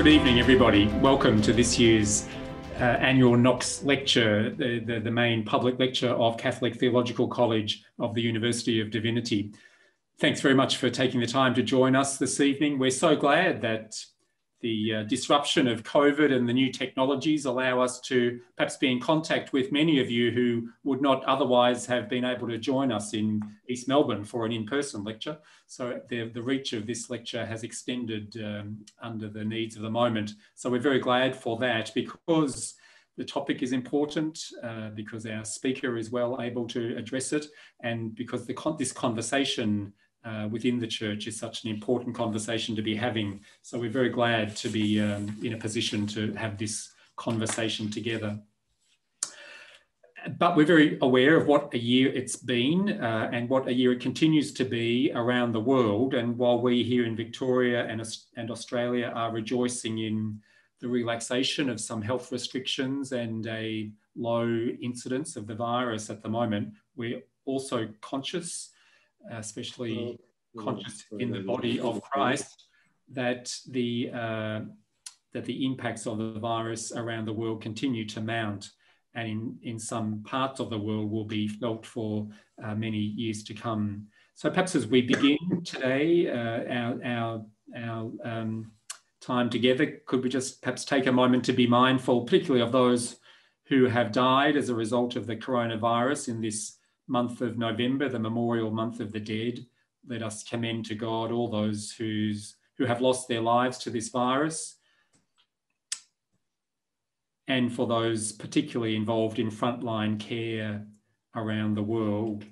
Good evening, everybody. Welcome to this year's annual Knox Lecture, the main public lecture of Catholic Theological College of the University of Divinity. Thanks very much for taking the time to join us this evening. We're so glad that the disruption of COVID and the new technologies allow us to perhaps be in contact with many of you who would not otherwise have been able to join us in East Melbourne for an in-person lecture. So the reach of this lecture has extended under the needs of the moment. So we're very glad for that, because the topic is important, because our speaker is well able to address it, and because this conversation within the church is such an important conversation to be having. So we're very glad to be in a position to have this conversation together. But we're very aware of what a year it's been and what a year it continues to be around the world. And while we here in Victoria and Australia are rejoicing in the relaxation of some health restrictions and a low incidence of the virus at the moment, we're also conscious, especially conscious in the body of Christ, that the impacts of the virus around the world continue to mount, and in some parts of the world will be felt for many years to come. So perhaps as we begin today our time together, could we just perhaps take a moment to be mindful, particularly of those who have died as a result of the coronavirus in this month of November, the memorial month of the dead. Let us commend to God all those who have lost their lives to this virus, and for those particularly involved in frontline care around the world.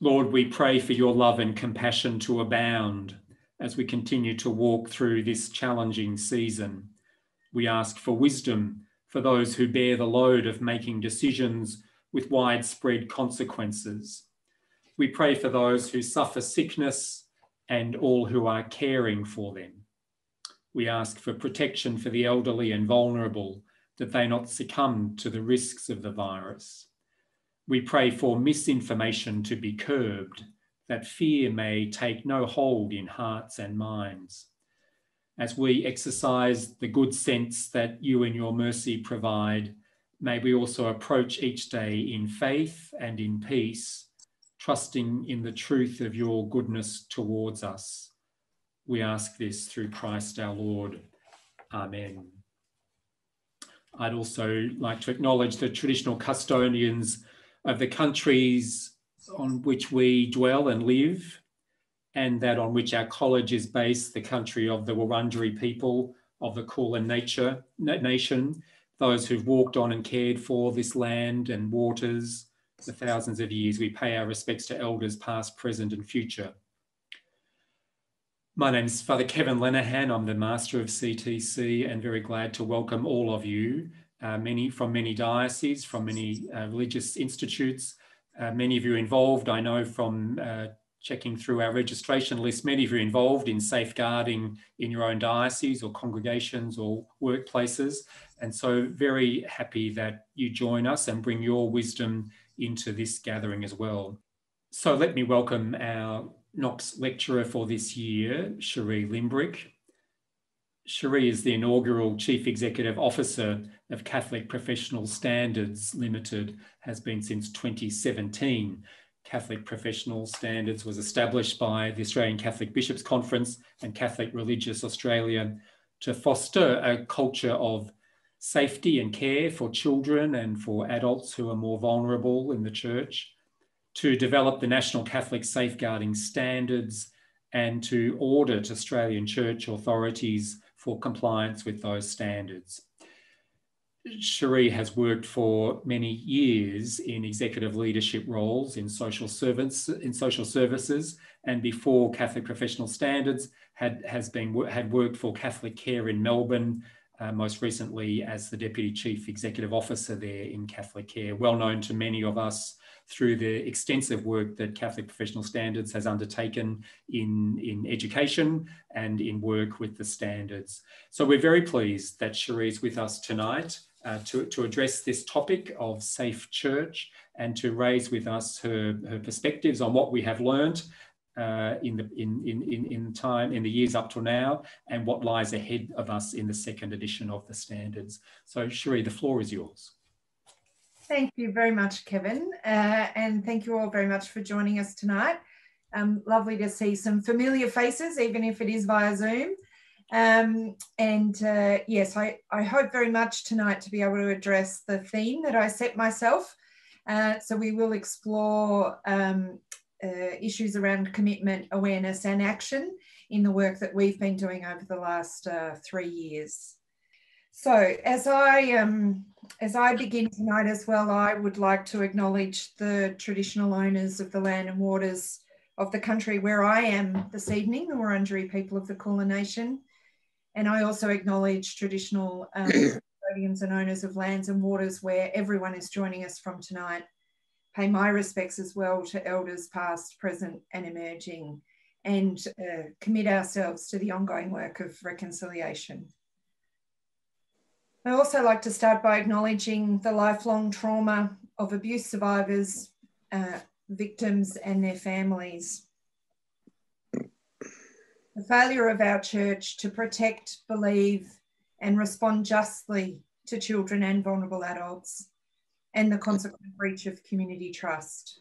Lord, we pray for your love and compassion to abound as we continue to walk through this challenging season. We ask for wisdom for those who bear the load of making decisions with widespread consequences. We pray for those who suffer sickness and all who are caring for them. We ask for protection for the elderly and vulnerable, that they not succumb to the risks of the virus. We pray for misinformation to be curbed, that fear may take no hold in hearts and minds. As we exercise the good sense that you in your mercy provide, may we also approach each day in faith and in peace, trusting in the truth of your goodness towards us. We ask this through Christ our Lord. Amen. I'd also like to acknowledge the traditional custodians of the countries on which we dwell and live, and that on which our college is based, the country of the Wurundjeri people of the Kulin Nation, those who've walked on and cared for this land and waters for thousands of years. We pay our respects to elders past, present and future. My name is Father Kevin Lenahan. I'm the Master of CTC, and very glad to welcome all of you, from many dioceses, from many religious institutes, many of you involved, I know from checking through our registration list, many of you involved in safeguarding in your own diocese or congregations or workplaces. And so very happy that you join us and bring your wisdom into this gathering as well. So let me welcome our Knox lecturer for this year, Sheree Limbrick. Sheree is the inaugural Chief Executive Officer of Catholic Professional Standards Limited, has been since 2017. Catholic Professional Standards was established by the Australian Catholic Bishops' Conference and Catholic Religious Australia to foster a culture of safety and care for children and for adults who are more vulnerable in the church, to develop the National Catholic Safeguarding Standards, and to audit Australian church authorities for compliance with those standards. Sheree has worked for many years in executive leadership roles in social services, and before Catholic Professional Standards had worked for Catholic Care in Melbourne, most recently as the Deputy Chief Executive Officer there in Catholic Care, well known to many of us through the extensive work that Catholic Professional Standards has undertaken in education and in work with the standards. So we're very pleased that Sheree is with us tonight to address this topic of safe church and to raise with us her perspectives on what we have learnt in the years up till now, and what lies ahead of us in the second edition of the standards. So Sheree, the floor is yours. Thank you very much, Kevin, and thank you all very much for joining us tonight. Lovely to see some familiar faces, even if it is via Zoom. Yes, I hope very much tonight to be able to address the theme that I set myself. So we will explore issues around commitment, awareness and action in the work that we've been doing over the last 3 years. So as I begin tonight as well, I would like to acknowledge the traditional owners of the land and waters of the country where I am this evening, the Wurundjeri people of the Kulin Nation. And I also acknowledge traditional custodians and owners of lands and waters where everyone is joining us from tonight. Pay my respects as well to elders past, present and emerging, and commit ourselves to the ongoing work of reconciliation. I also like to start by acknowledging the lifelong trauma of abuse survivors, victims and their families. The failure of our church to protect, believe and respond justly to children and vulnerable adults, and the consequent breach of community trust.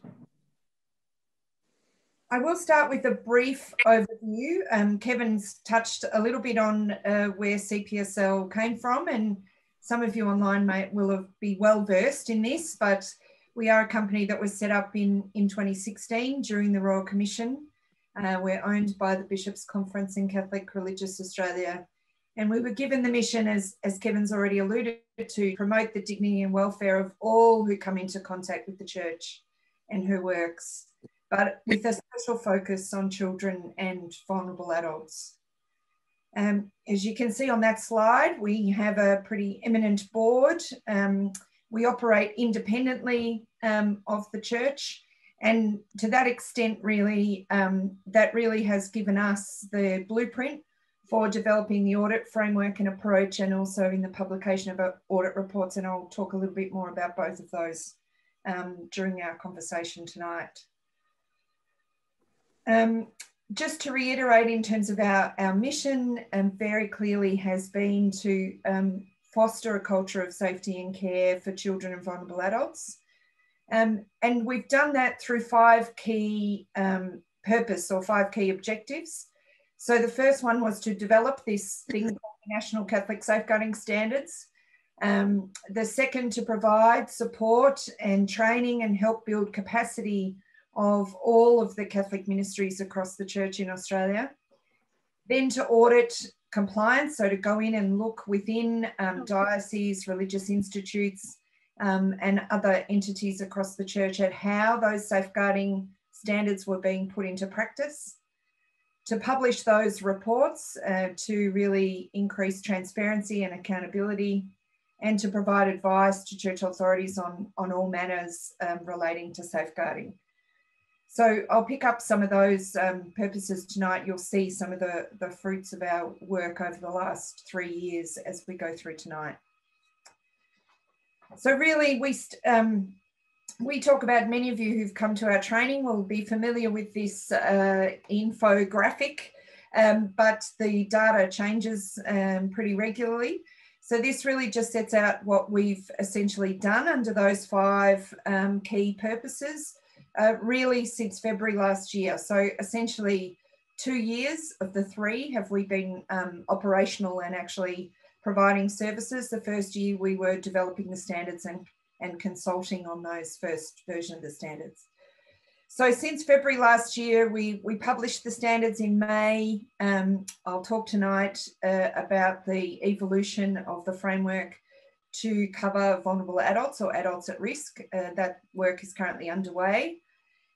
I will start with a brief overview. Kevin's touched a little bit on where CPSL came from, and some of you online will be well versed in this, but we are a company that was set up in 2016 during the Royal Commission. We're owned by the Bishops' Conference in Catholic Religious Australia, and we were given the mission, as Kevin's already alluded to, promote the dignity and welfare of all who come into contact with the church and who works, but with a special focus on children and vulnerable adults. As you can see on that slide, we have a pretty eminent board. We operate independently of the church, and to that extent, really, that really has given us the blueprint for developing the audit framework and approach, and also in the publication of audit reports. And I'll talk a little bit more about both of those during our conversation tonight. Just to reiterate, in terms of our mission, very clearly has been to foster a culture of safety and care for children and vulnerable adults. And we've done that through 5 key purpose or 5 key objectives. So the first one was to develop this thing called the National Catholic Safeguarding Standards. The second, to provide support and training and help build capacity of all of the Catholic ministries across the church in Australia. Then to audit compliance, so to go in and look within dioceses, religious institutes, and other entities across the church at how those safeguarding standards were being put into practice. To publish those reports to really increase transparency and accountability, and to provide advice to church authorities on all matters relating to safeguarding. So I'll pick up some of those purposes tonight. You'll see some of the fruits of our work over the last 3 years as we go through tonight. So really, we talk about, many of you who've come to our training will be familiar with this infographic, but the data changes pretty regularly. So this really just sets out what we've essentially done under those 5 key purposes. Really since February last year. So essentially 2 years of the 3 have we been operational and actually providing services. The first year we were developing the standards and consulting on those first version of the standards. So since February last year, we published the standards in May. I'll talk tonight about the evolution of the framework to cover vulnerable adults or adults at risk. That work is currently underway.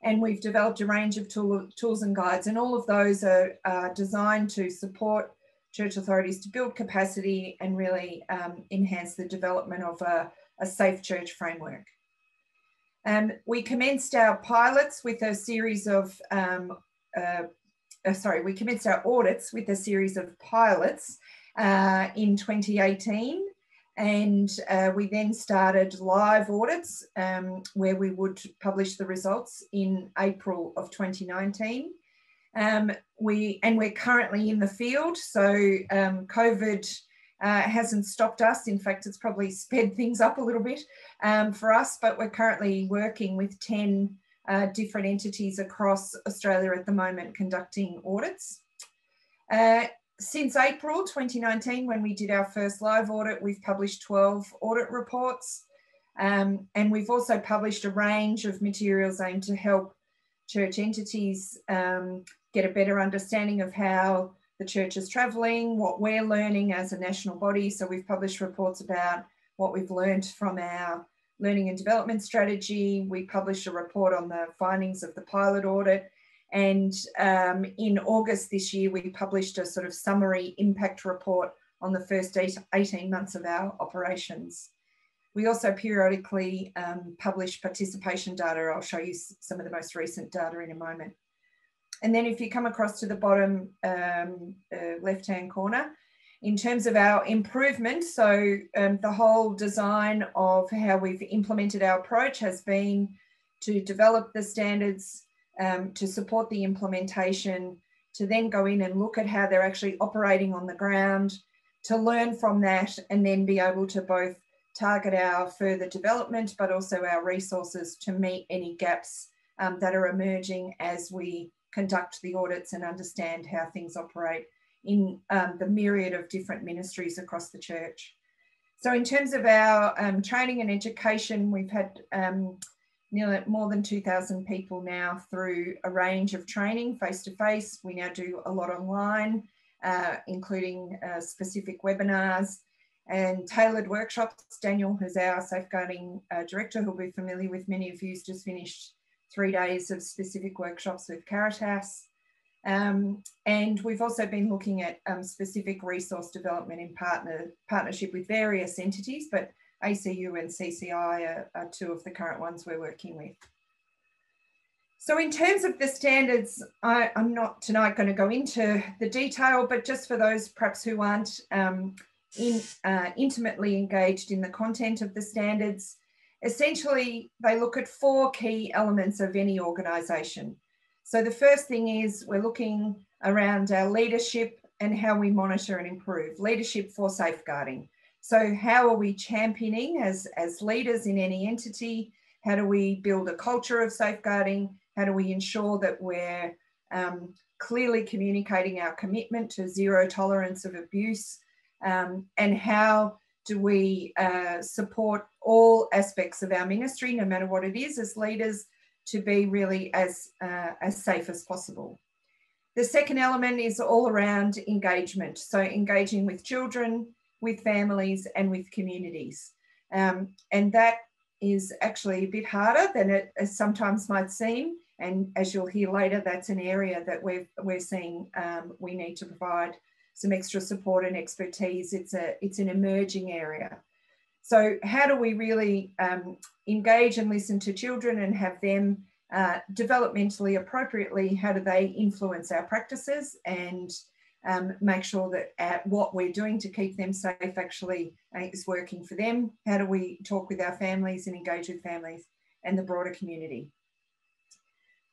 And we've developed a range of tools and guides, and all of those are designed to support church authorities to build capacity and really enhance the development of a safe church framework. We commenced our pilots with a series of, we commenced our audits with a series of pilots in 2018. And we then started live audits where we would publish the results in April of 2019. We're currently in the field, so COVID hasn't stopped us. In fact, it's probably sped things up a little bit for us, but we're currently working with 10 different entities across Australia at the moment conducting audits. Since April 2019, when we did our first live audit, we've published 12 audit reports, and we've also published a range of materials aimed to help church entities get a better understanding of how the church is travelling, what we're learning as a national body. So we've published reports about what we've learned from our learning and development strategy. We published a report on the findings of the pilot audit. And in August this year, we published a sort of summary impact report on the first 18 months of our operations. We also periodically publish participation data. I'll show you some of the most recent data in a moment. And then if you come across to the bottom left-hand corner, in terms of our improvement, so the whole design of how we've implemented our approach has been to develop the standards, to support the implementation, to then go in and look at how they're actually operating on the ground, to learn from that, and then be able to both target our further development, but also our resources to meet any gaps that are emerging as we conduct the audits and understand how things operate in the myriad of different ministries across the church. So in terms of our training and education, we've had nearly more than 2,000 people now through a range of training, face-to-face. We now do a lot online, including specific webinars and tailored workshops. Daniel, who's our safeguarding director, who'll be familiar with many of you, has just finished 3 days of specific workshops with Caritas. And we've also been looking at specific resource development in partnership with various entities, but ACU and CCI are two of the current ones we're working with. So in terms of the standards, I'm not tonight going to go into the detail, but just for those perhaps who aren't intimately engaged in the content of the standards, essentially they look at 4 key elements of any organisation. So the first thing is we're looking around our leadership and how we monitor and improve. Leadership for safeguarding. So how are we championing as leaders in any entity? How do we build a culture of safeguarding? How do we ensure that we're clearly communicating our commitment to zero tolerance of abuse? And how do we support all aspects of our ministry, no matter what it is, as leaders, to be really as safe as possible? The second element is all around engagement. So engaging with children, with families and with communities. And that is actually a bit harder than it sometimes might seem. And as you'll hear later, that's an area that we're seeing we need to provide some extra support and expertise. It's an emerging area. So how do we really engage and listen to children and have them developmentally appropriately? How do they influence our practices and make sure that what we're doing to keep them safe actually is working for them? How do we talk with our families and engage with families and the broader community?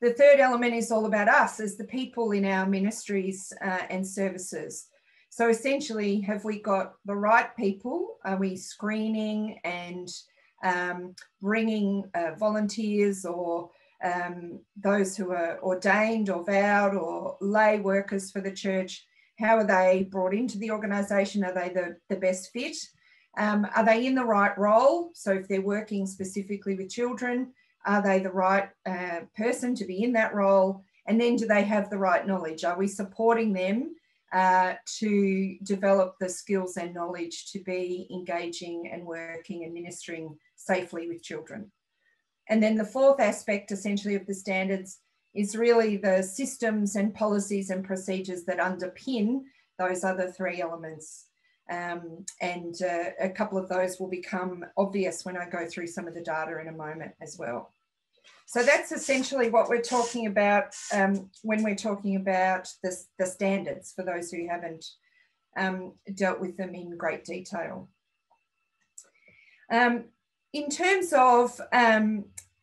The third element is all about us as the people in our ministries and services. So essentially, have we got the right people? Are we screening and bringing volunteers or those who are ordained or vowed or lay workers for the church? How are they brought into the organisation? Are they the best fit? Are they in the right role? So if they're working specifically with children, are they the right person to be in that role? And then do they have the right knowledge? Are we supporting them to develop the skills and knowledge to be engaging and working and ministering safely with children? And then the fourth aspect essentially of the standards is really the systems and policies and procedures that underpin those other 3 elements. And a couple of those will become obvious when I go through some of the data in a moment as well. So that's essentially what we're talking about when we're talking about the standards, for those who haven't dealt with them in great detail. In terms of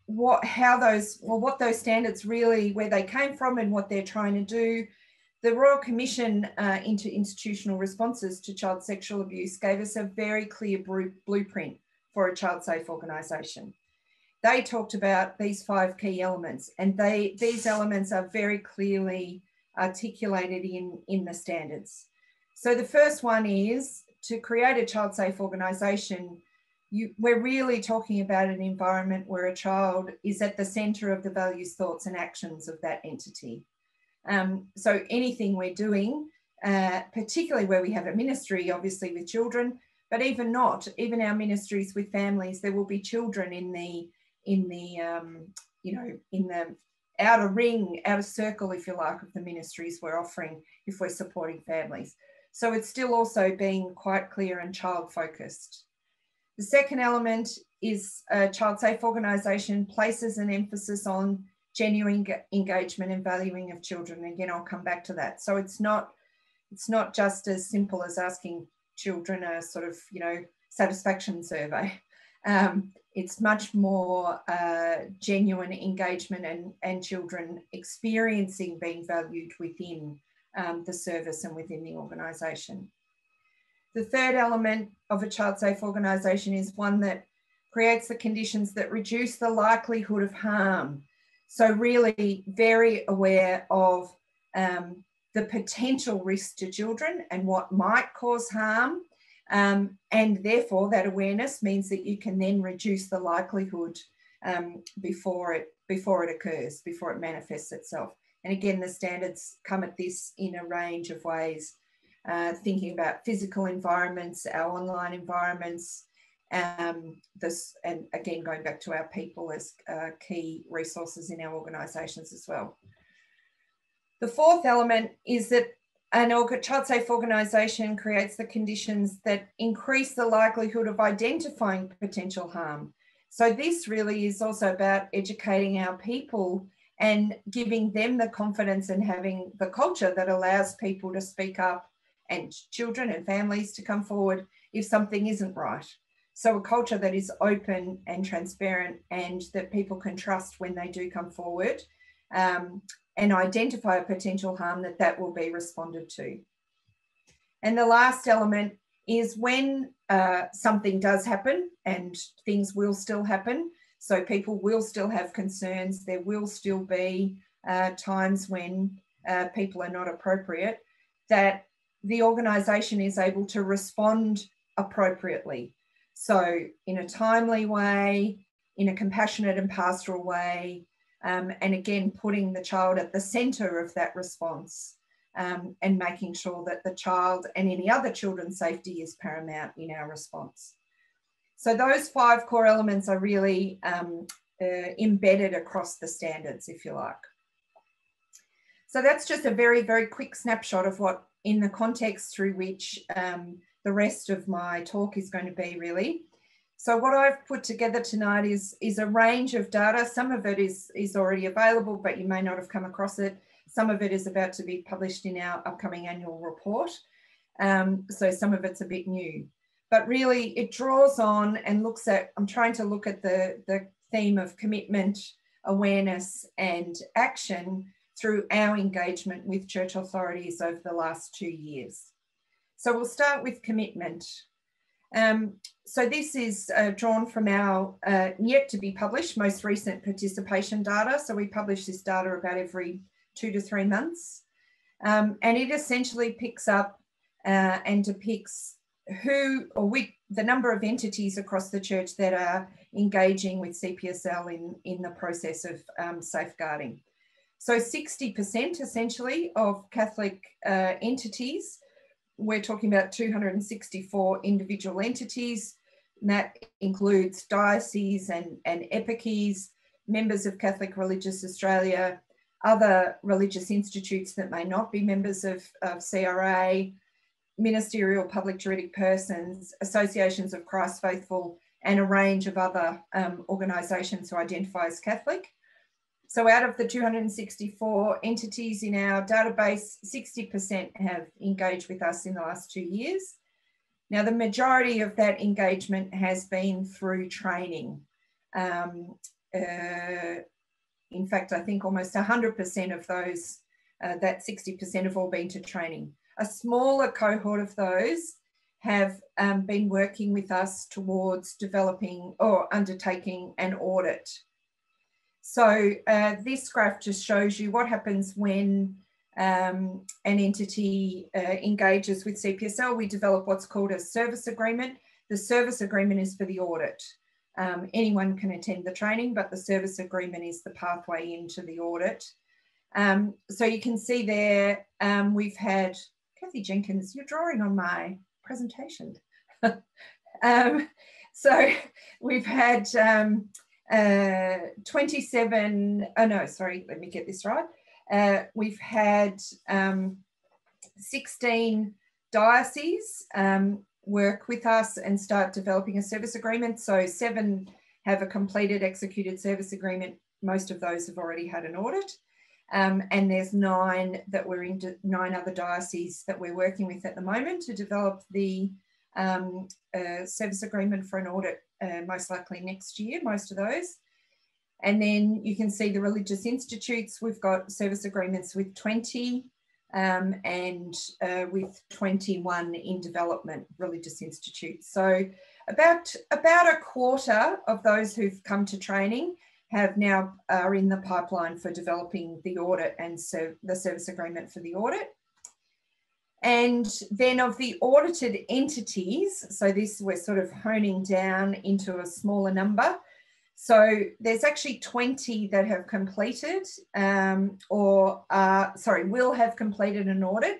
what those standards really, where they came from and what they're trying to do. The Royal Commission into Institutional Responses to Child Sexual Abuse gave us a very clear blueprint for a child safe organisation. They talked about these 5 key elements, and these elements are very clearly articulated in the standards. So the first one is to create a child safe organisation. We're really talking about an environment where a child is at the centre of the values, thoughts and actions of that entity. So anything we're doing, particularly where we have a ministry, obviously with children, but even our ministries with families, there will be children in the outer ring, outer circle, if you like, of the ministries we're offering if we're supporting families. So it's still also being quite clear and child focused. The second element is a child safe organisation places an emphasis on genuine engagement and valuing of children. Again, I'll come back to that. So it's not just as simple as asking children a sort of, satisfaction survey. It's much more genuine engagement and children experiencing being valued within the service and within the organisation. The third element of a child safe organisation is one that creates the conditions that reduce the likelihood of harm. So really very aware of the potential risk to children and what might cause harm. And therefore that awareness means that you can then reduce the likelihood before it occurs, before it manifests itself. And again, the standards come at this in a range of ways, thinking about physical environments, our online environments, and again, going back to our people as key resources in our organisations as well. The fourth element is that a child safe organisation creates the conditions that increase the likelihood of identifying potential harm. So this really is also about educating our people and giving them the confidence and having the culture that allows people to speak up and children and families to come forward if something isn't right. So a culture that is open and transparent and that people can trust when they do come forward and identify a potential harm, that will be responded to. And the last element is when something does happen, and things will still happen, so people will still have concerns, there will still be times when people are not appropriate, that the organisation is able to respond appropriately. So in a timely way, in a compassionate and pastoral way, and again, putting the child at the centre of that response and making sure that the child and any other children's safety is paramount in our response. So those 5 core elements are really embedded across the standards, if you like. So that's just a very, very quick snapshot of what, in the context through which the rest of my talk is going to be really. So what I've put together tonight is a range of data. Some of it is already available, but you may not have come across it. Some of it is about to be published in our upcoming annual report. So some of it's a bit new. But really it draws on and looks at, I'm trying to look at the theme of commitment, awareness and action through our engagement with church authorities over the last 2 years. So we'll start with commitment. So this is drawn from our yet to be published most recent participation data. So we publish this data about every 2 to 3 months. And it essentially picks up and depicts the number of entities across the church that are engaging with CPSL in the process of safeguarding. So 60% essentially of Catholic entities, we're talking about 264 individual entities, and that includes dioceses and eparchies, members of Catholic Religious Australia, other religious institutes that may not be members of CRA, ministerial public juridic persons, associations of Christ faithful, and a range of other organisations who identify as Catholic. So out of the 264 entities in our database, 60% have engaged with us in the last 2 years. Now, the majority of that engagement has been through training. in fact, I think almost 100% of those, that 60% have all been to training. A smaller cohort of those have been working with us towards developing or undertaking an audit. So this graph just shows you what happens when an entity engages with CPSL. We develop what's called a service agreement. The service agreement is for the audit. Anyone can attend the training, but the service agreement is the pathway into the audit. So you can see there, we've had, Kathy Jenkins, you're drawing on my presentation. So we've had 27, oh no, sorry, let me get this right. We've had 16 dioceses work with us and start developing a service agreement. So 7 have a completed executed service agreement. Most of those have already had an audit. And there's 9 that we're in, 9 other dioceses that we're working with at the moment to develop the service agreement for an audit, most likely next year, most of those. And then you can see the religious institutes. We've got service agreements with 20 and with 21 in development, religious institutes. So about a quarter of those who've come to training have now are in the pipeline for developing the audit and so the service agreement for the audit. And then of the audited entities, so this we're sort of honing down into a smaller number. So there's actually 20 that have completed will have completed an audit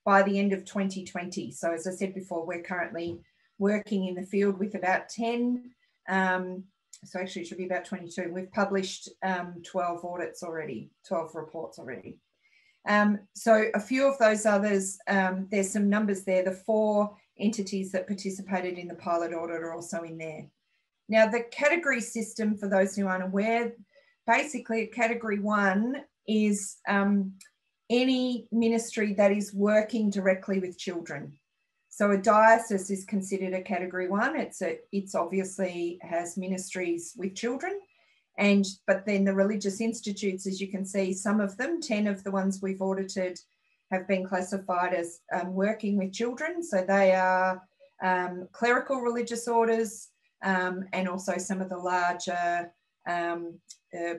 by the end of 2020. So as I said before, we're currently working in the field with about 10. So actually it should be about 22. We've published 12 audits already, 12 reports already. So a few of those others, there's some numbers there. The 4 entities that participated in the pilot audit are also in there. Now, the category system, for those who aren't aware, basically category 1 is any ministry that is working directly with children. So a diocese is considered a category 1. It's obviously has ministries with children. But then the religious institutes, as you can see, some of them, 10 of the ones we've audited, have been classified as working with children. So they are clerical religious orders, and also some of the larger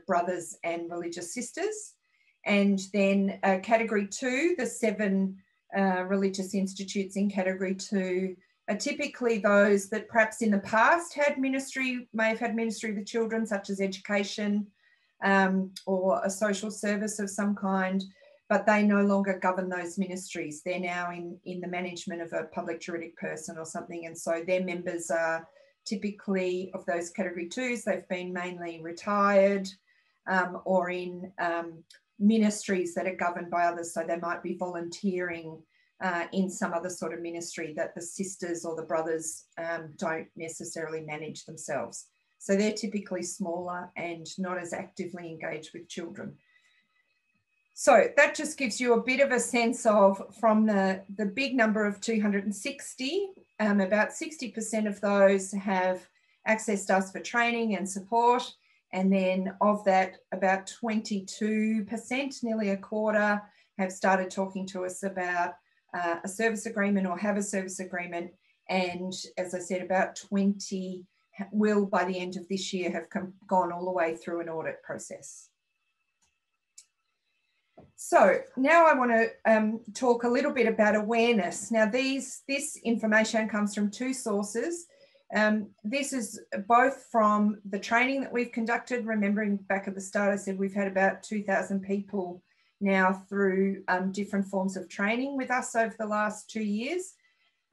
brothers and religious sisters. And then category 2, the 7 religious institutes in category 2 are typically those that perhaps in the past had ministry, may have had ministry with children, such as education or a social service of some kind, but they no longer govern those ministries. They're now in the management of a public juridic person or something. And so their members are typically of those category 2s, they've been mainly retired or in ministries that are governed by others. So they might be volunteering in some other sort of ministry that the sisters or the brothers don't necessarily manage themselves. So they're typically smaller and not as actively engaged with children. So that just gives you a bit of a sense of, from the big number of 260, about 60% of those have accessed us for training and support. And then of that, about 22%, nearly a quarter, have started talking to us about a service agreement or have a service agreement. And as I said, about 20 will, by the end of this year, have gone all the way through an audit process. So now I want to talk a little bit about awareness. Now this information comes from 2 sources. This is both from the training that we've conducted. Remembering back at the start, I said we've had about 2,000 people now through different forms of training with us over the last 2 years.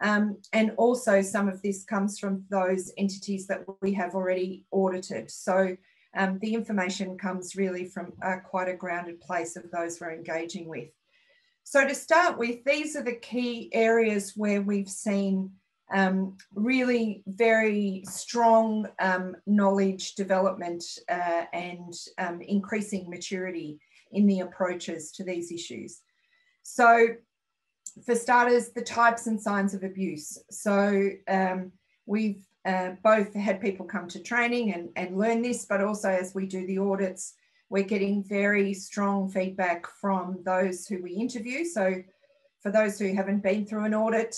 And also some of this comes from those entities that we have already audited. So the information comes really from quite a grounded place of those we're engaging with. So to start with, these are the key areas where we've seen really very strong knowledge development and increasing maturity in the approaches to these issues. So for starters, the types and signs of abuse. So we've both had people come to training and learn this, but also as we do the audits, we're getting very strong feedback from those who we interview. So for those who haven't been through an audit,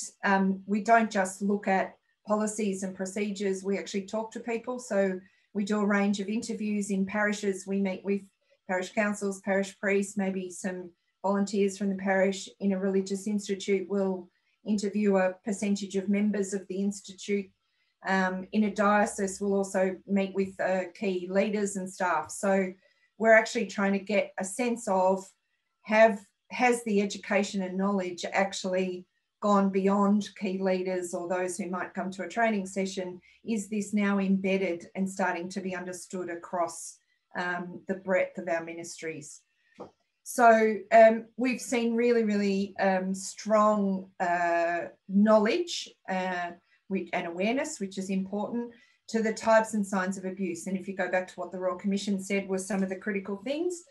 we don't just look at policies and procedures, we actually talk to people. So we do a range of interviews in parishes. We meet with parish councils, parish priests, maybe some volunteers from the parish. In a religious institute, we'll interview a percentage of members of the institute. In a diocese, we'll also meet with key leaders and staff. So we're actually trying to get a sense of has the education and knowledge actually gone beyond key leaders or those who might come to a training session? Is this now embedded and starting to be understood across the breadth of our ministries? So we've seen really, really strong knowledge and awareness, which is important, to the types and signs of abuse. And if you go back to what the Royal Commission said was some of the critical things,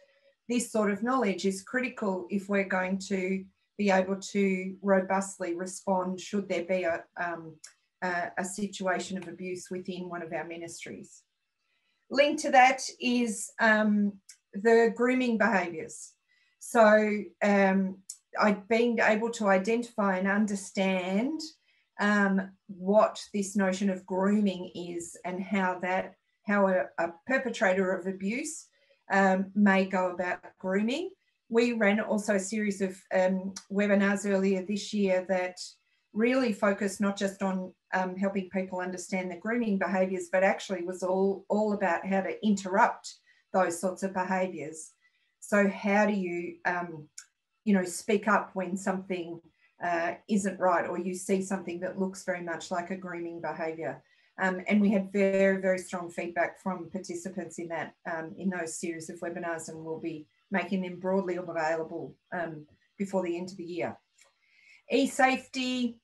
this sort of knowledge is critical if we're going to be able to robustly respond should there be a situation of abuse within one of our ministries. Linked to that is the grooming behaviours. So I've been able to identify and understand what this notion of grooming is and how a perpetrator of abuse may go about grooming. We ran also a series of webinars earlier this year that really focused not just on helping people understand the grooming behaviours, but actually was all about how to interrupt those sorts of behaviours. So how do you, speak up when something isn't right, or you see something that looks very much like a grooming behaviour? And we had very, very strong feedback from participants in that, in those series of webinars, and we'll be making them broadly available before the end of the year. E-safety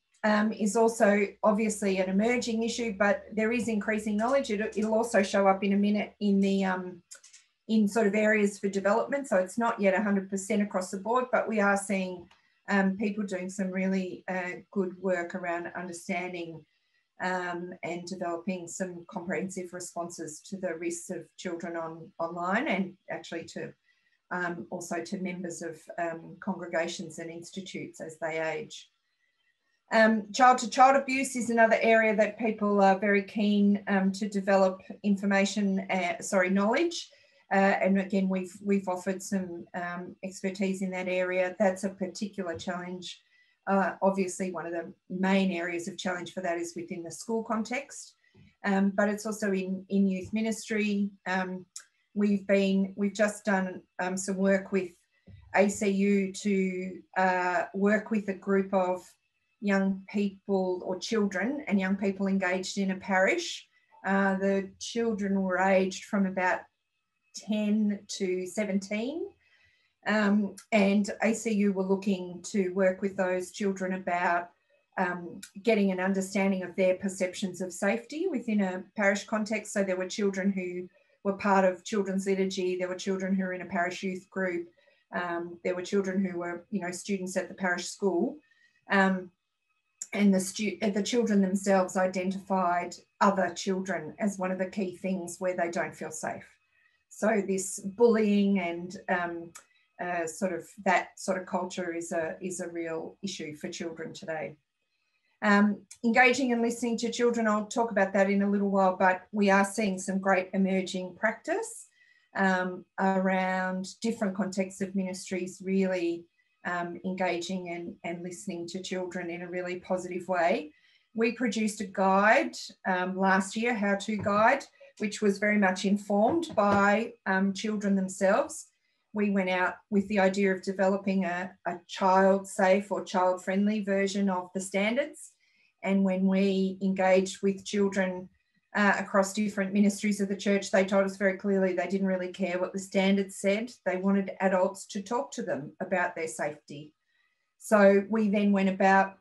is also obviously an emerging issue, but there is increasing knowledge. It'll also show up in a minute in the in sort of areas for development. So it's not yet 100% across the board, but we are seeing people doing some really good work around understanding and developing some comprehensive responses to the risks of children online, and actually to also to members of congregations and institutes as they age. Child-to-child abuse is another area that people are very keen to develop knowledge. And again, we've offered some expertise in that area. That's a particular challenge. Obviously, one of the main areas of challenge for that is within the school context, but it's also in youth ministry. We've just done some work with ACU to work with a group of young people or children and young people engaged in a parish. The children were aged from about 10 to 17. And ACU were looking to work with those children about getting an understanding of their perceptions of safety within a parish context. So there were children who were part of children's liturgy, there were children who were in a parish youth group, there were children who were, students at the parish school, and the children themselves identified other children as one of the key things where they don't feel safe. So this bullying and that sort of culture is a real issue for children today. Engaging and listening to children, I'll talk about that in a little while, but we are seeing some great emerging practice around different contexts of ministries, really engaging and listening to children in a really positive way. We produced a guide last year, how-to guide, which was very much informed by children themselves. We went out with the idea of developing a child-safe or child-friendly version of the standards. And when we engaged with children across different ministries of the church, they told us very clearly they didn't really care what the standards said. They wanted adults to talk to them about their safety. So we then went about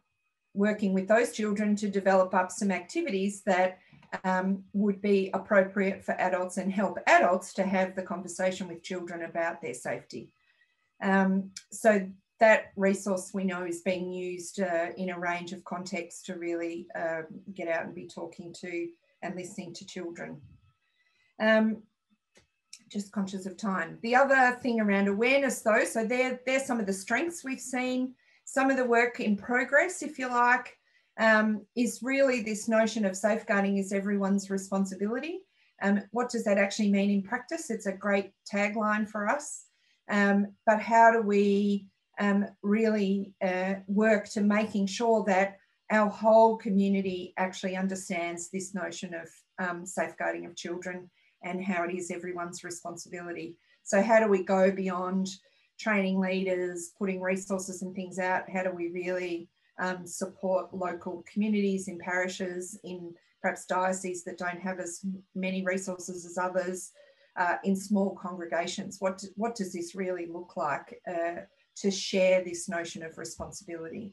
working with those children to develop up some activities that would be appropriate for adults and help adults to have the conversation with children about their safety. So that resource we know is being used in a range of contexts to really get out and be talking to and listening to children. Just conscious of time. The other thing around awareness though, so there's some of the strengths we've seen. Some of the work in progress, if you like, is really this notion of safeguarding is everyone's responsibility. What does that actually mean in practice? It's a great tagline for us. But how do we really work to making sure that our whole community actually understands this notion of safeguarding of children and how it is everyone's responsibility? So how do we go beyond training leaders, putting resources and things out? How do we really support local communities in parishes, in perhaps dioceses that don't have as many resources as others, in small congregations? What does this really look like to share this notion of responsibility?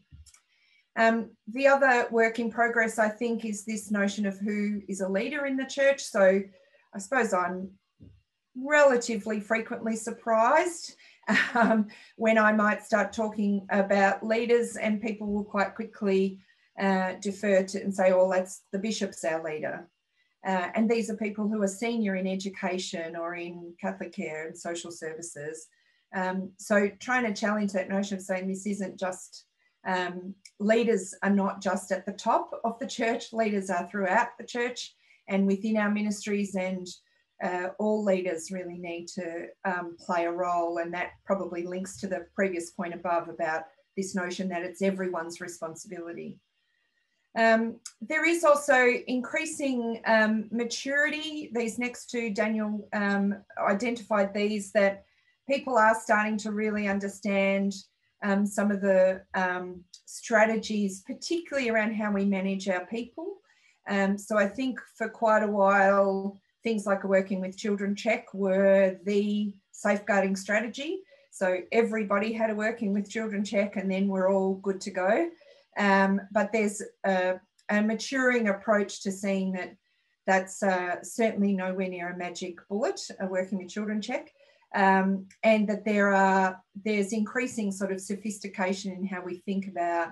The other work in progress, I think, is this notion of who is a leader in the church. So I suppose I'm relatively frequently surprised when I might start talking about leaders, and people will quite quickly defer to and say, oh, that's the bishop's our leader. And these are people who are senior in education or in Catholic care and social services. So trying to challenge that notion of saying this isn't just, leaders are not just at the top of the church, leaders are throughout the church and within our ministries, and all leaders really need to play a role. And that probably links to the previous point above about this notion that it's everyone's responsibility. There is also increasing maturity. These next two, Daniel identified these, that people are starting to really understand some of the strategies, particularly around how we manage our people. So I think for quite a while, things like a Working with Children check were the safeguarding strategy. So everybody had a Working with Children check and then we're all good to go. But there's a maturing approach to seeing that that's certainly nowhere near a magic bullet, a Working with Children check, and that there's increasing sort of sophistication in how we think about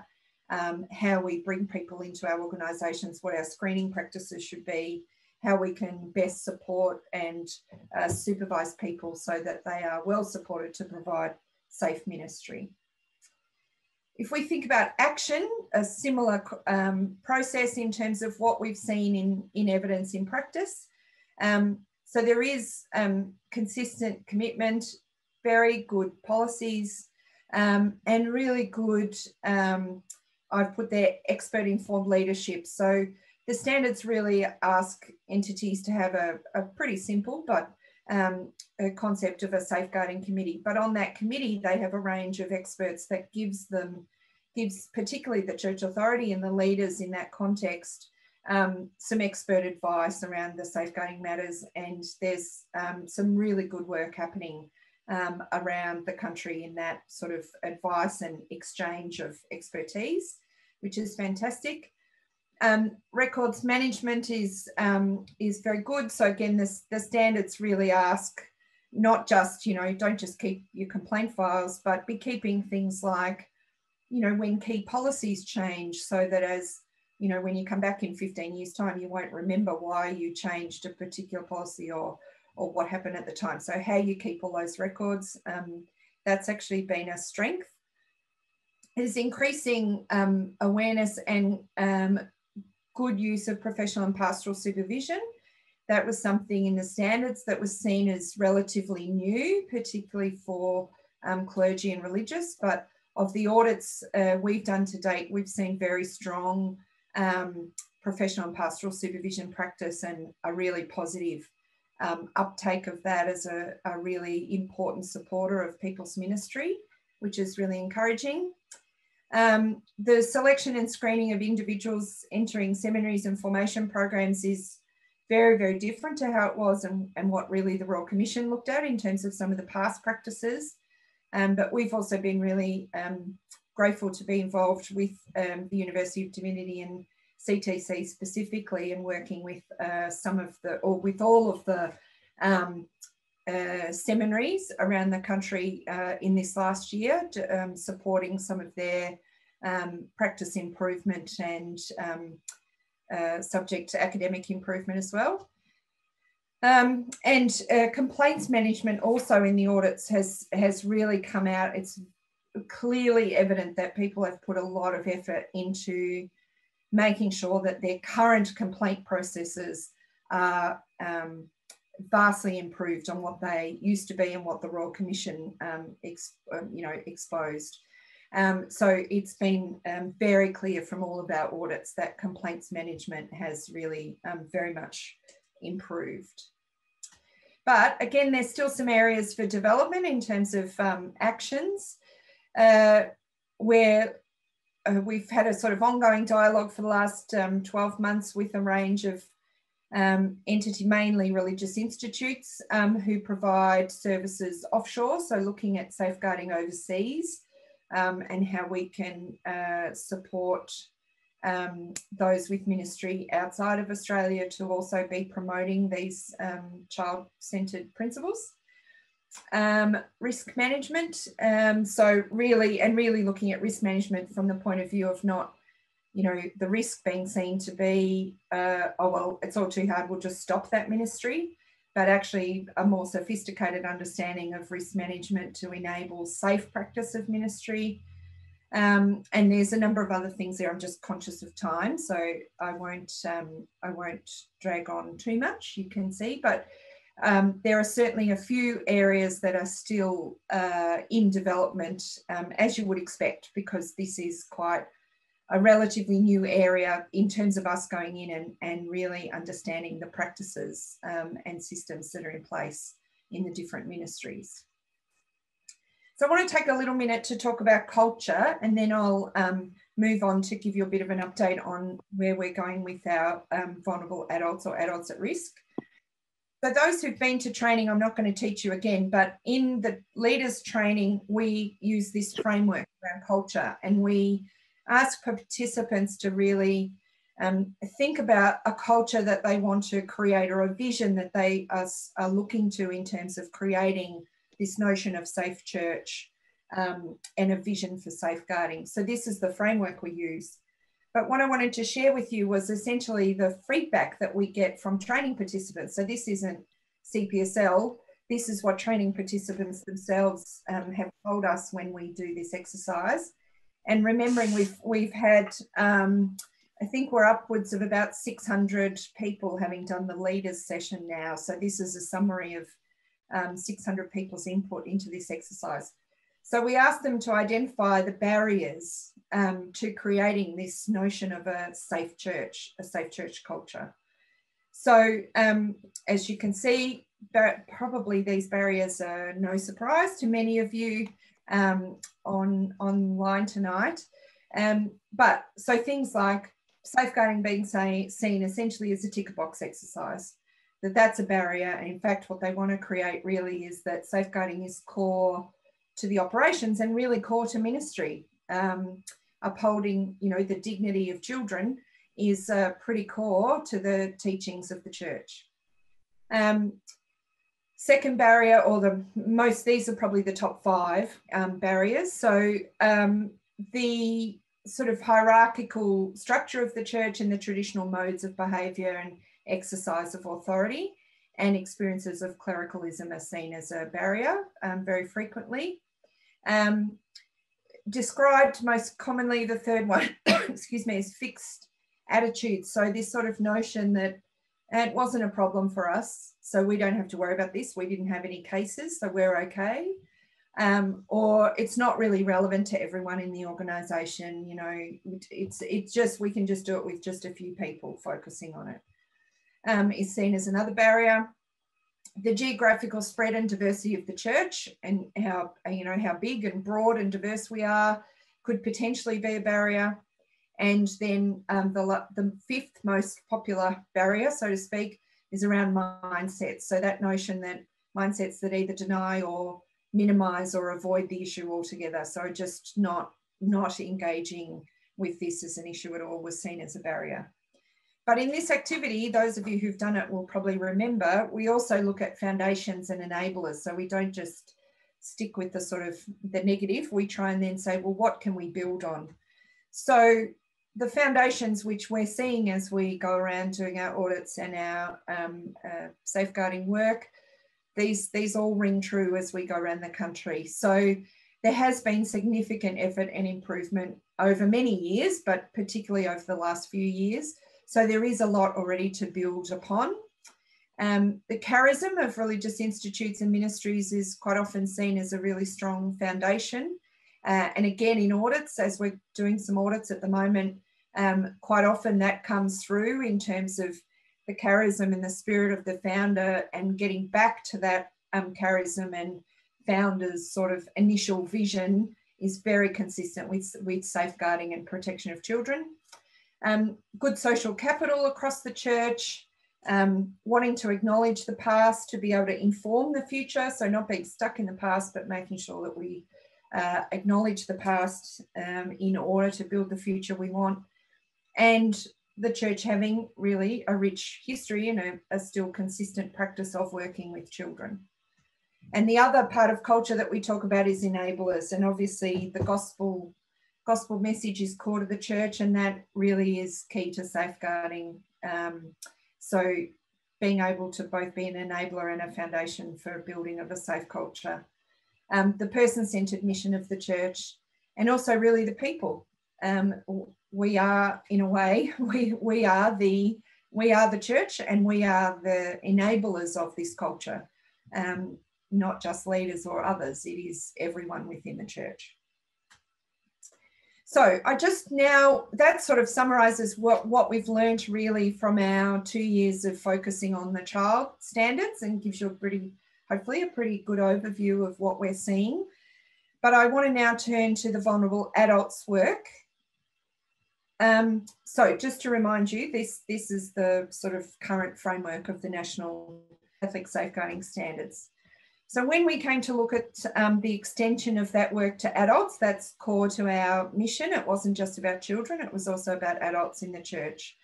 how we bring people into our organisations, what our screening practices should be, how we can best support and supervise people so that they are well supported to provide safe ministry. If we think about action, a similar process in terms of what we've seen in evidence in practice. So there is consistent commitment, very good policies, and really good, I've put there, expert-informed leadership. So the standards really ask entities to have a pretty simple but a concept of a safeguarding committee. But on that committee, they have a range of experts that gives particularly the church authority and the leaders in that context some expert advice around the safeguarding matters. And there's some really good work happening around the country in that sort of advice and exchange of expertise, which is fantastic. Records management is very good. So again, the standards really ask not just, don't just keep your complaint files, but be keeping things like, when key policies change, so that as, when you come back in 15 years' time, you won't remember why you changed a particular policy or what happened at the time. So how you keep all those records, that's actually been a strength. There's increasing awareness and good use of professional and pastoral supervision. That was something in the standards that was seen as relatively new, particularly for clergy and religious. But of the audits we've done to date, we've seen very strong professional and pastoral supervision practice and a really positive uptake of that as a really important supporter of people's ministry, which is really encouraging. The selection and screening of individuals entering seminaries and formation programs is very, very different to how it was and what really the Royal Commission looked at in terms of some of the past practices. But we've also been really grateful to be involved with the University of Divinity and CTC specifically, and working with with all of the seminaries around the country in this last year, supporting some of their practice improvement and subject to academic improvement as well. Complaints management also in the audits has really come out. It's clearly evident that people have put a lot of effort into making sure that their current complaint processes are vastly improved on what they used to be and what the Royal Commission exposed. So it's been very clear from all of our audits that complaints management has really very much improved. But again, there's still some areas for development in terms of actions where we've had a sort of ongoing dialogue for the last 12 months with a range of mainly religious institutes who provide services offshore. So looking at safeguarding overseas and how we can support those with ministry outside of Australia to also be promoting these child-centred principles. Risk management, so really looking at risk management from the point of view of not, the risk being seen to be, oh, well, it's all too hard, we'll just stop that ministry, but actually a more sophisticated understanding of risk management to enable safe practice of ministry. And there's a number of other things there. I'm just conscious of time, so I won't drag on too much, you can see, but there are certainly a few areas that are still in development, as you would expect, because this is quite a relatively new area in terms of us going in and really understanding the practices and systems that are in place in the different ministries. So I want to take a little minute to talk about culture, and then I'll move on to give you a bit of an update on where we're going with our vulnerable adults or adults at risk. So those who've been to training, I'm not going to teach you again, but in the leaders training, we use this framework around culture, and we ask participants to really think about a culture that they want to create, or a vision that they are looking to in terms of creating this notion of safe church and a vision for safeguarding. So this is the framework we use. But what I wanted to share with you was essentially the feedback that we get from training participants. So this isn't CPSL, this is what training participants themselves have told us when we do this exercise. And remembering we've had, I think we're upwards of about 600 people having done the leaders session now. So this is a summary of 600 people's input into this exercise. So we asked them to identify the barriers to creating this notion of a safe church culture. So as you can see, probably these barriers are no surprise to many of you online tonight. But so things like safeguarding being seen essentially as a ticker box exercise, that's a barrier. And in fact, what they want to create really is that safeguarding is core to the operations and really core to ministry. Upholding, the dignity of children is pretty core to the teachings of the church. Second barrier, or these are probably the top 5 barriers. So the sort of hierarchical structure of the church and the traditional modes of behaviour and exercise of authority and experiences of clericalism are seen as a barrier very frequently. Described most commonly, the third one, excuse me, is fixed attitudes. So this sort of notion that it wasn't a problem for us, so we don't have to worry about this. We didn't have any cases, so we're okay. Or it's not really relevant to everyone in the organisation. It's just, we can just do it with just a few people focusing on it. Is seen as another barrier. The geographical spread and diversity of the church and how big and broad and diverse we are could potentially be a barrier. And then the 5th most popular barrier, so to speak, is around mindsets. So that notion that mindsets that either deny or minimise or avoid the issue altogether. So just not engaging with this as an issue at all was seen as a barrier. But in this activity, those of you who've done it will probably remember, we also look at foundations and enablers. So we don't just stick with the sort of the negative, we try and then say, well, what can we build on? So the foundations which we're seeing as we go around doing our audits and our safeguarding work, these all ring true as we go around the country. So there has been significant effort and improvement over many years, but particularly over the last few years. So there is a lot already to build upon. The charism of religious institutes and ministries is quite often seen as a really strong foundation. And again, in audits, as we're doing some audits at the moment, quite often that comes through in terms of the charism and the spirit of the founder, and getting back to that charism and founder's sort of initial vision is very consistent with safeguarding and protection of children. Good social capital across the church, wanting to acknowledge the past to be able to inform the future, so not being stuck in the past, but making sure that we acknowledge the past in order to build the future we want. And the church having really a rich history and a still consistent practice of working with children. And the other part of culture that we talk about is enablers. And obviously the gospel message is core to the church, and that really is key to safeguarding. So being able to both be an enabler and a foundation for building of a safe culture. The person-centred mission of the church, and also really the people. We are, in a way, we are the church, and we are the enablers of this culture. Not just leaders or others, it is everyone within the church. So that sort of summarises what we've learned really from our 2 years of focusing on the child standards, and gives you hopefully a pretty good overview of what we're seeing. But I want to now turn to the vulnerable adults work. So just to remind you, this is the sort of current framework of the National Catholic Safeguarding Standards. So when we came to look at the extension of that work to adults, that's core to our mission. It wasn't just about children, it was also about adults in the church.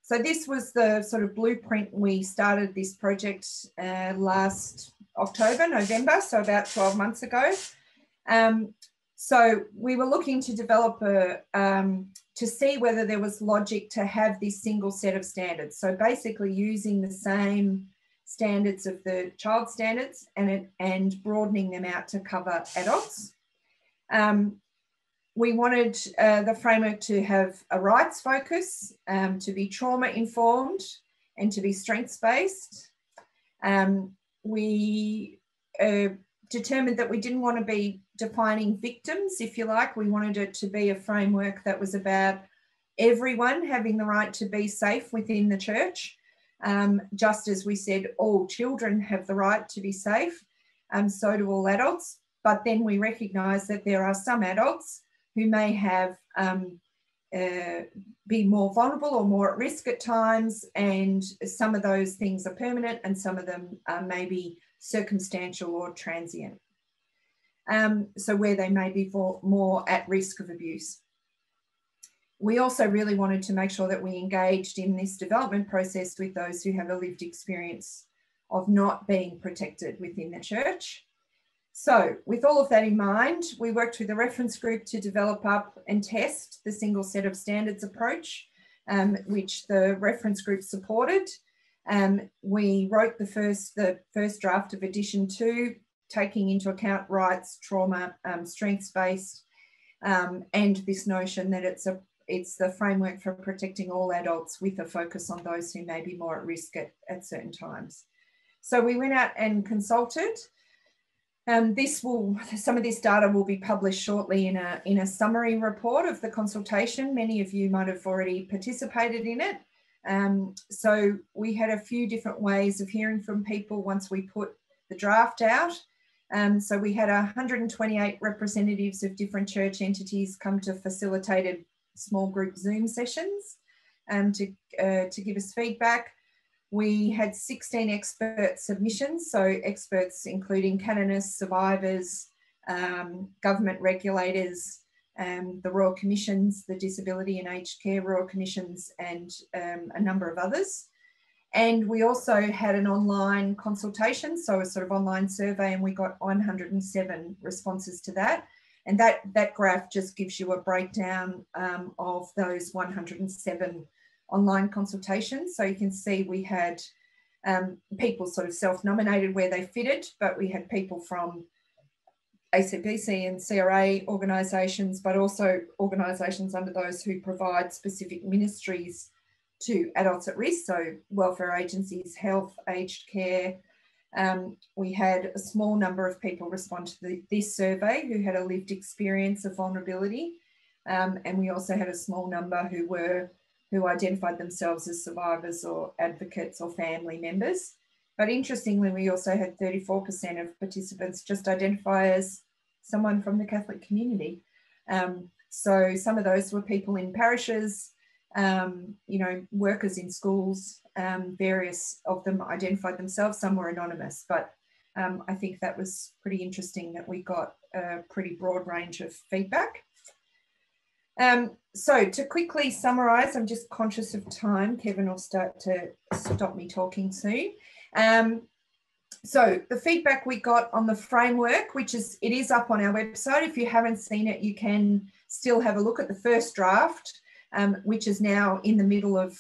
So this was the sort of blueprint. We started this project last November, so about 12 months ago. So we were looking to develop to see whether there was logic to have this single set of standards. So basically using the same standards of the child standards and broadening them out to cover adults. We wanted the framework to have a rights focus, to be trauma informed, and to be strengths-based. We determined that we didn't want to be defining victims, if you like. We wanted it to be a framework that was about everyone having the right to be safe within the church. Just as we said, all children have the right to be safe, so do all adults. But then we recognise that there are some adults who may have be more vulnerable or more at risk at times, and some of those things are permanent and some of them are maybe circumstantial or transient. So where they may be more at risk of abuse. We also really wanted to make sure that we engaged in this development process with those who have a lived experience of not being protected within the church. So with all of that in mind, we worked with a reference group to develop up and test the single set of standards approach, which the reference group supported. We wrote the first draft of edition 2, taking into account rights, trauma, strengths-based, and this notion that it's the framework for protecting all adults with a focus on those who may be more at risk at certain times. So we went out and consulted. Some of this data will be published shortly in a summary report of the consultation. Many of you might have already participated in it. So we had a few different ways of hearing from people once we put the draft out. So we had 128 representatives of different church entities come to facilitated small group Zoom sessions to give us feedback. We had 16 expert submissions, so experts including canonists, survivors, government regulators, the Royal Commissions, the Disability and Aged Care Royal Commissions, and a number of others. And we also had an online consultation, so a sort of online survey, and we got 107 responses to that. And that graph just gives you a breakdown of those 107 online consultations. So you can see we had people sort of self-nominated where they fitted, but we had people from ACPC and CRA organisations, but also organisations under those who provide specific ministries to adults at risk, so welfare agencies, health, aged care. We had a small number of people respond to this survey who had a lived experience of vulnerability, and we also had a small number who identified themselves as survivors or advocates or family members. But interestingly, we also had 34% of participants just identify as someone from the Catholic community. So some of those were people in parishes, you know, workers in schools. Various of them identified themselves, some were anonymous, but I think that was pretty interesting that we got a pretty broad range of feedback. So to quickly summarise, I'm just conscious of time. Kevin will start to stop me talking soon. So the feedback we got on the framework, it is up on our website. If you haven't seen it, you can still have a look at the first draft, which is now in the middle of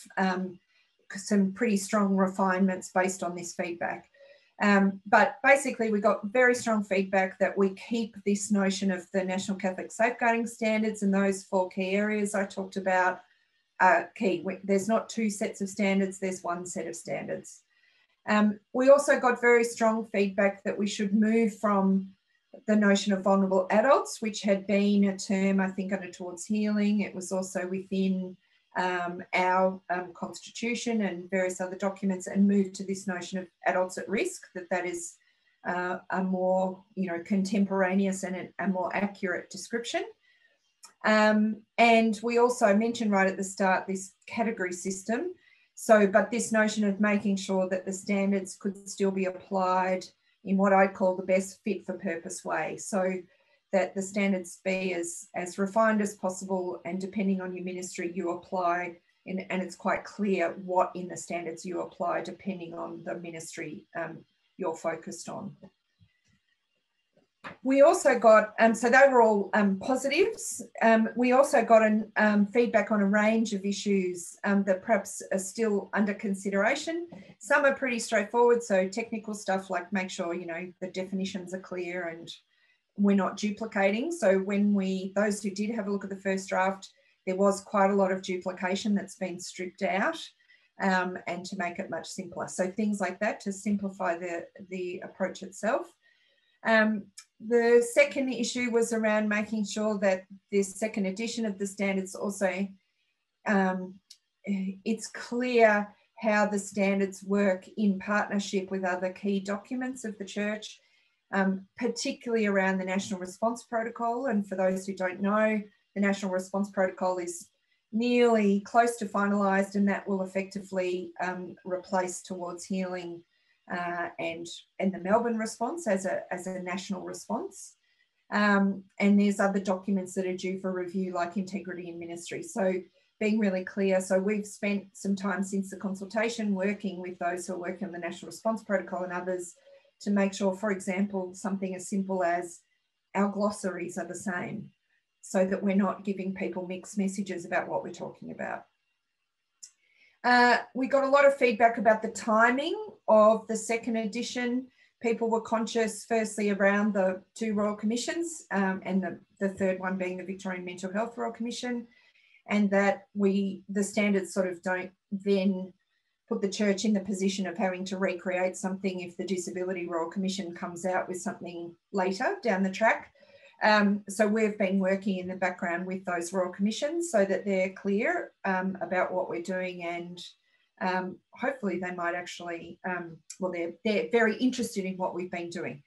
some pretty strong refinements based on this feedback. But basically, we got very strong feedback that we keep this notion of the National Catholic Safeguarding Standards, and those 4 key areas I talked about are key. There's not 2 sets of standards, there's 1 set of standards. We also got very strong feedback that we should move from the notion of vulnerable adults, which had been a term, I think, under Towards Healing. It was also within our constitution and various other documents, and move to this notion of adults at risk, that is a more, you know, contemporaneous and a more accurate description. And we also mentioned right at the start this category system. So, but this notion of making sure that the standards could still be applied in what I'd call the best fit for purpose way, so that the standards be as refined as possible, and depending on your ministry you apply, and it's quite clear what in the standards you apply depending on the ministry you're focused on. We also got, so they were all positives. We also got feedback on a range of issues that perhaps are still under consideration. Some are pretty straightforward, so technical stuff like make sure, you know, the definitions are clear and we're not duplicating. So when those who did have a look at the first draft, there was quite a lot of duplication that's been stripped out, and to make it much simpler. So things like that to simplify the approach itself. The second issue was around making sure that this second edition of the standards also, it's clear how the standards work in partnership with other key documents of the Church, particularly around the National Response Protocol. And for those who don't know, the National Response Protocol is nearly close to finalised, and that will effectively replace Towards Healing and the Melbourne response as a national response. And there's other documents that are due for review, like integrity in ministry. So being really clear. So we've spent some time since the consultation working with those who are working on the National Response Protocol and others to make sure, for example, something as simple as our glossaries are the same, so that we're not giving people mixed messages about what we're talking about. We got a lot of feedback about the timing of the second edition. People were conscious, firstly, around the 2 Royal Commissions, and the third one being the Victorian Mental Health Royal Commission, and that the standards sort of don't then put the Church in the position of having to recreate something if the Disability Royal Commission comes out with something later down the track. So we've been working in the background with those Royal Commissions so that they're clear about what we're doing, and hopefully they might actually, well, they're very interested in what we've been doing.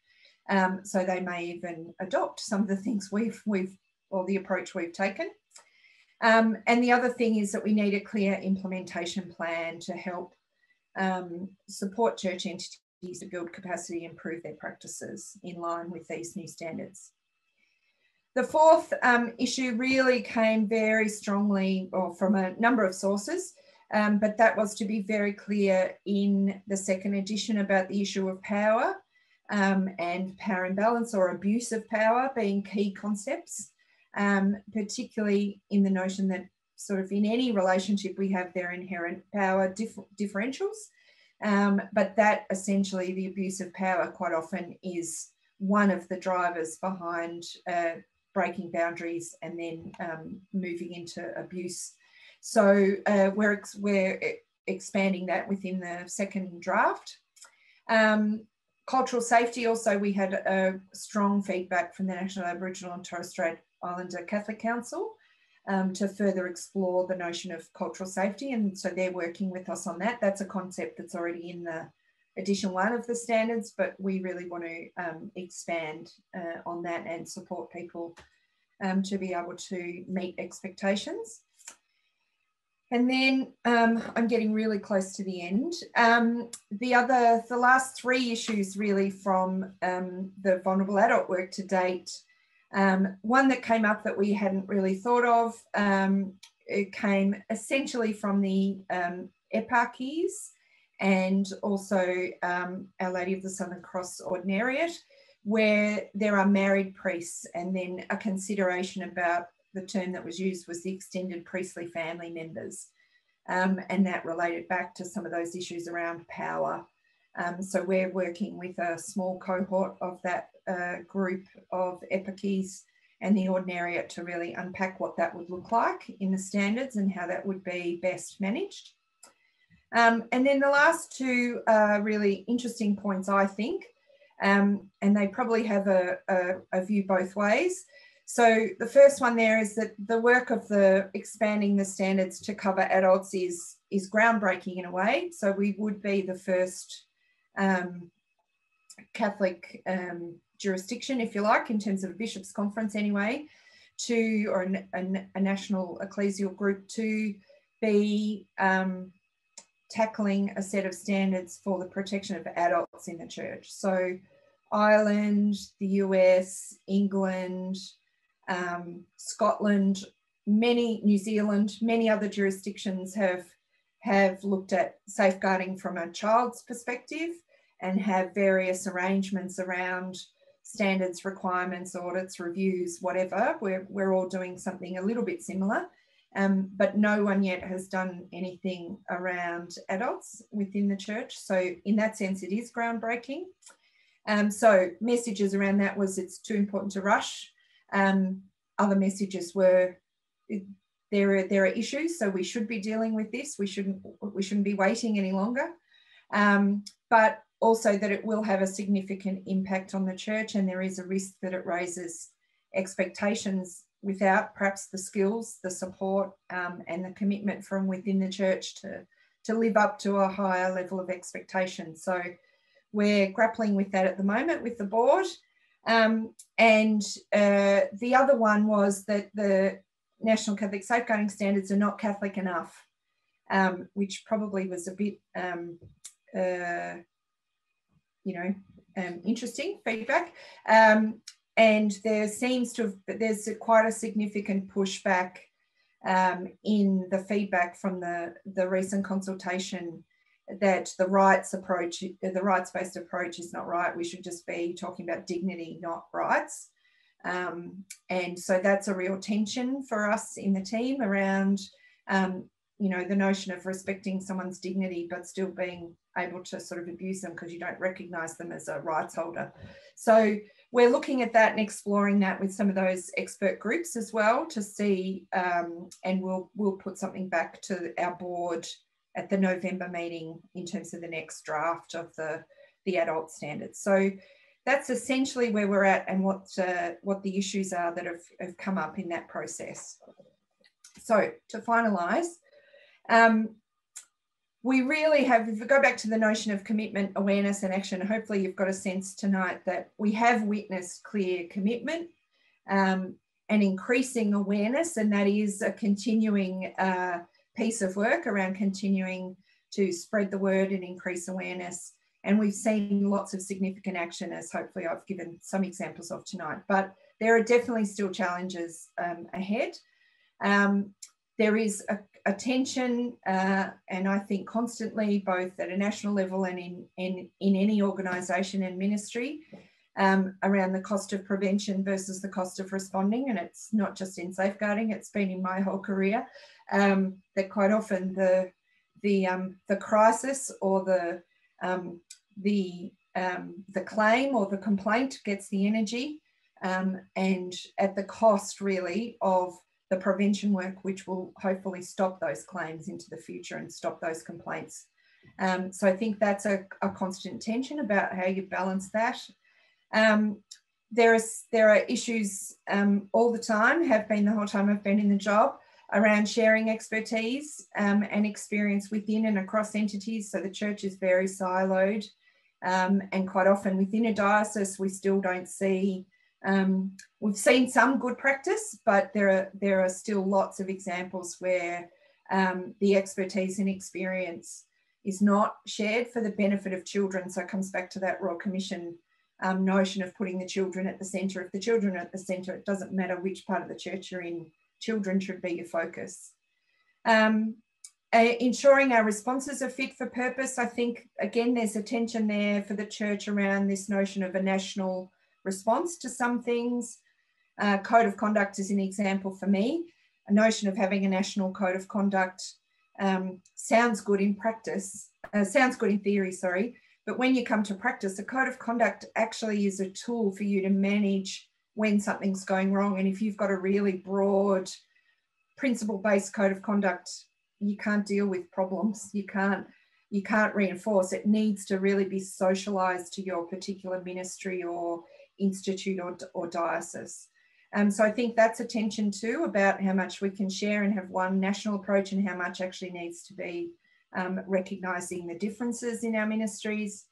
So they may even adopt some of the things or the approach we've taken. And the other thing is that we need a clear implementation plan to help support church entities to build capacity and improve their practices in line with these new standards. The fourth issue really came very strongly, or from a number of sources, but that was to be very clear in the second edition about the issue of power and power imbalance or abuse of power being key concepts, particularly in the notion that sort of in any relationship we have their inherent power differentials, but that essentially the abuse of power quite often is one of the drivers behind breaking boundaries and then moving into abuse. So we're expanding that within the second draft. Cultural safety also, we had a strong feedback from the National Aboriginal and Torres Strait Islander Catholic Council to further explore the notion of cultural safety, and so they're working with us on that. That's a concept that's already in the edition 1 of the standards, but we really want to expand on that and support people to be able to meet expectations. And then I'm getting really close to the end. The last 3 issues really from the vulnerable adult work to date, one that came up that we hadn't really thought of, it came essentially from the eparchies and also Our Lady of the Southern Cross Ordinariate, where there are married priests, and then a consideration about the term that was used was the extended priestly family members. And that related back to some of those issues around power. So we're working with a small cohort of that group of eparchies and the Ordinariate to really unpack what that would look like in the standards and how that would be best managed. And then the last 2 really interesting points, I think, and they probably have a view both ways. So the first one there is that the work of the expanding the standards to cover adults is groundbreaking in a way. So we would be the first Catholic jurisdiction, if you like, in terms of a bishops' conference anyway, or a national ecclesial group to be tackling a set of standards for the protection of adults in the church. So Ireland, the US, England, Scotland, New Zealand, many other jurisdictions have looked at safeguarding from a child's perspective and have various arrangements around standards, requirements, audits, reviews, whatever. We're all doing something a little bit similar, but no one yet has done anything around adults within the church. So in that sense, it is groundbreaking. So messages around that was it's too important to rush. Other messages were there are issues, so we should be dealing with this. We shouldn't be waiting any longer. But also that it will have a significant impact on the church, and there is a risk that it raises expectations without perhaps the skills, the support, and the commitment from within the church to live up to a higher level of expectation. So we're grappling with that at the moment with the board. And the other one was that the National Catholic Safeguarding Standards are not Catholic enough, which probably was a bit, interesting feedback. And there's quite a significant pushback in the feedback from the recent consultation that the rights-based approach is not right. We should just be talking about dignity, not rights. And so that's a real tension for us in the team around, the notion of respecting someone's dignity, but still being able to sort of abuse them because you don't recognise them as a rights holder. So we're looking at that and exploring that with some of those expert groups as well to see, and we'll put something back to our board at the November meeting in terms of the next draft of the adult standards. So that's essentially where we're at and what the issues are that have come up in that process. So to finalise, we really have, if we go back to the notion of commitment, awareness and action, hopefully you've got a sense tonight that we have witnessed clear commitment and increasing awareness, and that is a continuing piece of work around continuing to spread the word and increase awareness. And we've seen lots of significant action, as hopefully I've given some examples of tonight. But there are definitely still challenges ahead. There is a tension, and I think constantly, both at a national level and in any organisation and ministry, around the cost of prevention versus the cost of responding. And it's not just in safeguarding, it's been in my whole career, that quite often the crisis or the claim or the complaint gets the energy, and at the cost really of the prevention work, which will hopefully stop those claims into the future and stop those complaints. So I think that's a constant tension about how you balance that. There are issues all the time, have been the whole time I've been in the job, around sharing expertise and experience within and across entities. So the church is very siloed, and quite often within a diocese we still don't see, we've seen some good practice, but there are still lots of examples where the expertise and experience is not shared for the benefit of children. So it comes back to that Royal Commission notion of putting the children at the centre. If the children are at the centre, it doesn't matter which part of the church you're in, children should be your focus. Ensuring our responses are fit for purpose. I think, again, there's a tension there for the church around this notion of a national response to some things. Code of conduct is an example for me. A notion of having a national code of conduct sounds good in practice, sounds good in theory, sorry, but when you come to practice, a code of conduct actually is a tool for you to manage when something's going wrong. And if you've got a really broad principle-based code of conduct, you can't deal with problems. You can't reinforce. It needs to really be socialised to your particular ministry or institute or diocese. So I think that's a tension too, about how much we can share and have one national approach and how much actually needs to be recognising the differences in our ministries.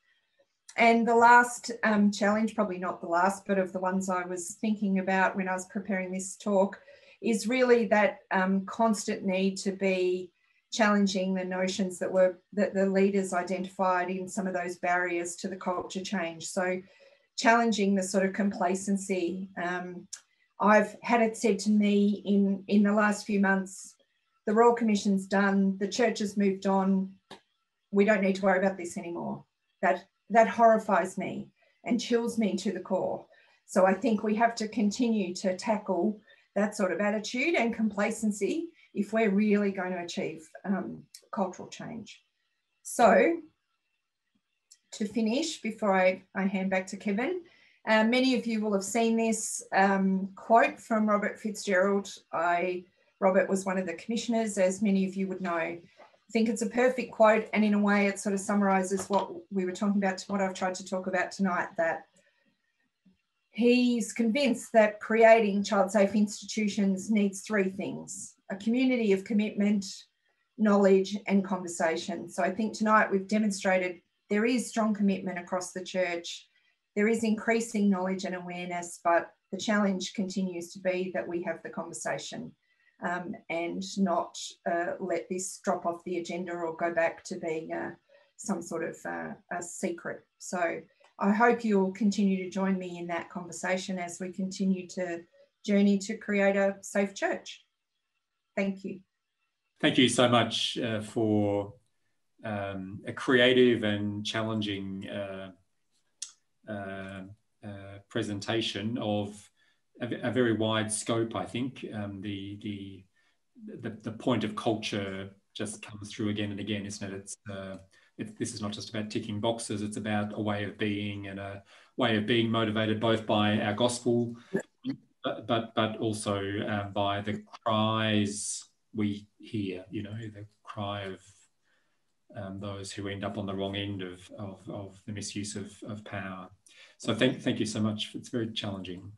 And the last challenge, probably not the last, but of the ones I was thinking about when I was preparing this talk, is really that constant need to be challenging the notions that the leaders identified in some of those barriers to the culture change. So challenging the sort of complacency. I've had it said to me in the last few months, the Royal Commission's done, the church has moved on, we don't need to worry about this anymore. That horrifies me and chills me to the core. So I think we have to continue to tackle that sort of attitude and complacency if we're really going to achieve cultural change. So to finish, before I hand back to Kevin, many of you will have seen this quote from Robert Fitzgerald. Robert was one of the commissioners, as many of you would know. I think it's a perfect quote, and in a way it sort of summarises what we were talking about, what I've tried to talk about tonight, that he's convinced that creating child-safe institutions needs three things: a community of commitment, knowledge and conversation. So I think tonight we've demonstrated there is strong commitment across the church. There is increasing knowledge and awareness, but the challenge continues to be that we have the conversation and not let this drop off the agenda or go back to being some sort of a secret. So I hope you'll continue to join me in that conversation as we continue to journey to create a safe church. Thank you. Thank you so much for a creative and challenging presentation of a very wide scope. I think the point of culture just comes through again and again, isn't it? This is not just about ticking boxes, it's about a way of being, and a way of being motivated both by our gospel, but also by the cries we hear, the cry of those who end up on the wrong end of the misuse of power. So thank you so much. It's very challenging.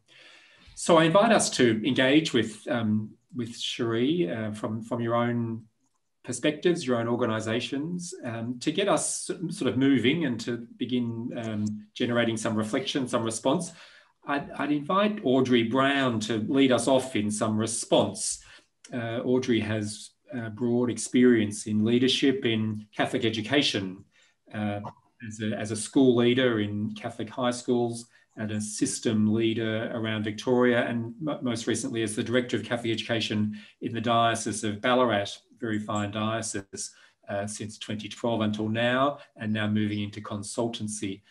So I invite us to engage with Sheree from your own perspectives, your own organisations, to get us sort of moving and to begin generating some reflection, some response. I'd invite Audrey Brown to lead us off in some response. Audrey has broad experience in leadership in Catholic education as a school leader in Catholic high schools, and a system leader around Victoria, and most recently as the Director of Catholic Education in the Diocese of Ballarat, very fine diocese, since 2012 until now, and now moving into consultancy.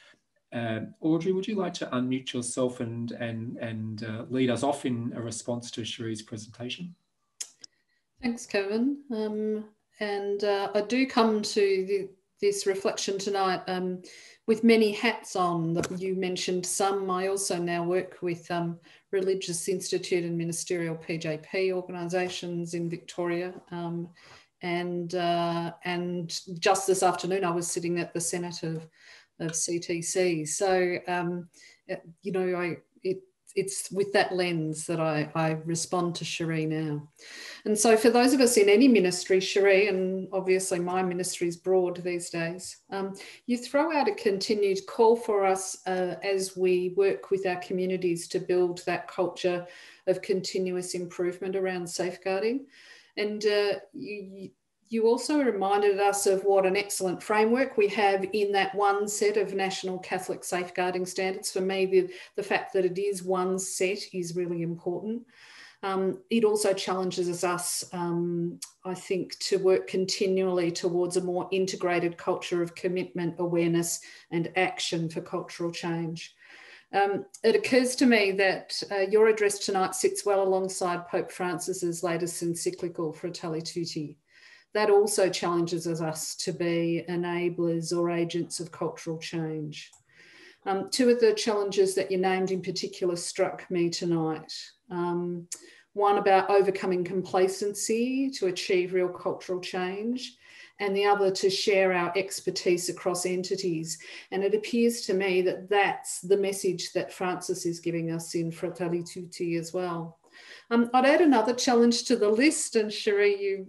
Audrey, would you like to unmute yourself and lead us off in a response to Sheree's presentation? Thanks, Kevin. I do come to this reflection tonight with many hats on. That you mentioned some. I also now work with Religious Institute and Ministerial PJP organisations in Victoria. And just this afternoon, I was sitting at the Senate of CTC. So, you know, it's with that lens that I respond to Sheree now. And so for those of us in any ministry, Sheree, and obviously my ministry is broad these days, you throw out a continued call for us as we work with our communities to build that culture of continuous improvement around safeguarding. And you also reminded us of what an excellent framework we have in that one set of national Catholic safeguarding standards. For me, the fact that it is one set is really important. It also challenges us, I think, to work continually towards a more integrated culture of commitment, awareness, and action for cultural change. It occurs to me that your address tonight sits well alongside Pope Francis's latest encyclical, Fratelli Tutti. That also challenges us to be enablers or agents of cultural change. Two of the challenges that you named in particular struck me tonight. One about overcoming complacency to achieve real cultural change, and the other to share our expertise across entities. And it appears to me that that's the message that Francis is giving us in Fratelli Tutti as well. I'd add another challenge to the list, and Sheree,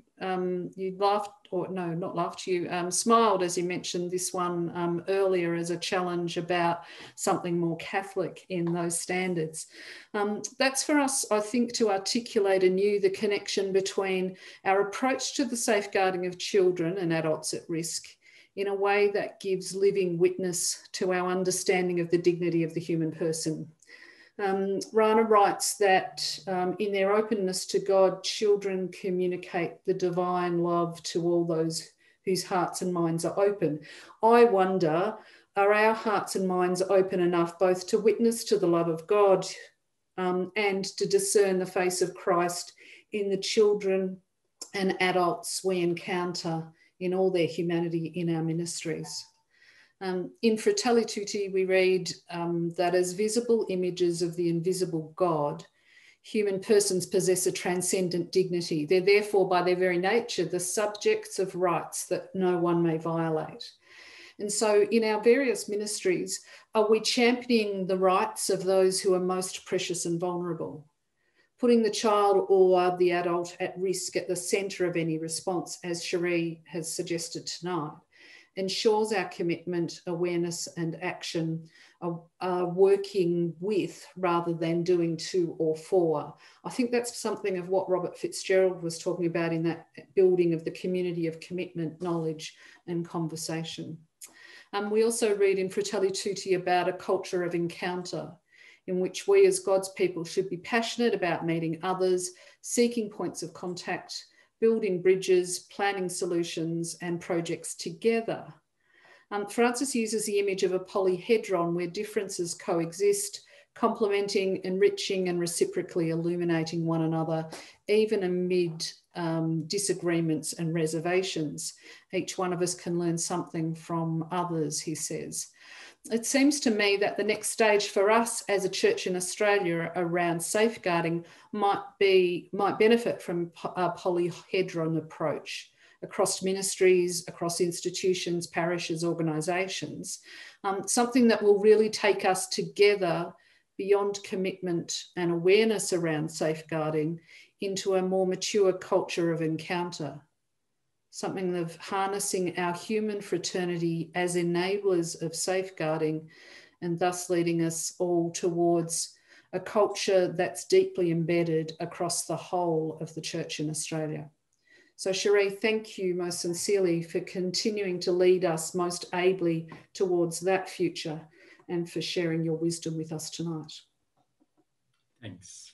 you laughed, or no, not laughed, you smiled as you mentioned this one earlier as a challenge about something more Catholic in those standards. That's for us, I think, to articulate anew the connection between our approach to the safeguarding of children and adults at risk in a way that gives living witness to our understanding of the dignity of the human person. Rana writes that in their openness to God, children communicate the divine love to all those whose hearts and minds are open. I wonder, are our hearts and minds open enough both to witness to the love of God and to discern the face of Christ in the children and adults we encounter in all their humanity in our ministries? In Fratelli Tutti, we read that as visible images of the invisible God, human persons possess a transcendent dignity. They're therefore, by their very nature, the subjects of rights that no one may violate. And so in our various ministries, are we championing the rights of those who are most precious and vulnerable? Putting the child or the adult at risk at the centre of any response, as Sheree has suggested tonight, ensures our commitment, awareness and action are working with rather than doing to or for. I think that's something of what Robert Fitzgerald was talking about in that building of the community of commitment, knowledge and conversation. We also read in Fratelli Tutti about a culture of encounter in which we as God's people should be passionate about meeting others, seeking points of contact, building bridges, planning solutions and projects together. Francis uses the image of a polyhedron where differences coexist, complementing, enriching and reciprocally illuminating one another, even amid disagreements and reservations. Each one of us can learn something from others, he says. It seems to me that the next stage for us as a church in Australia around safeguarding might benefit from a polyhedron approach across ministries, across institutions, parishes, organisations, something that will really take us together beyond commitment and awareness around safeguarding into a more mature culture of encounter. Something of harnessing our human fraternity as enablers of safeguarding and thus leading us all towards a culture that's deeply embedded across the whole of the church in Australia. So Sheree, thank you most sincerely for continuing to lead us most ably towards that future. and for sharing your wisdom with us tonight. Thanks.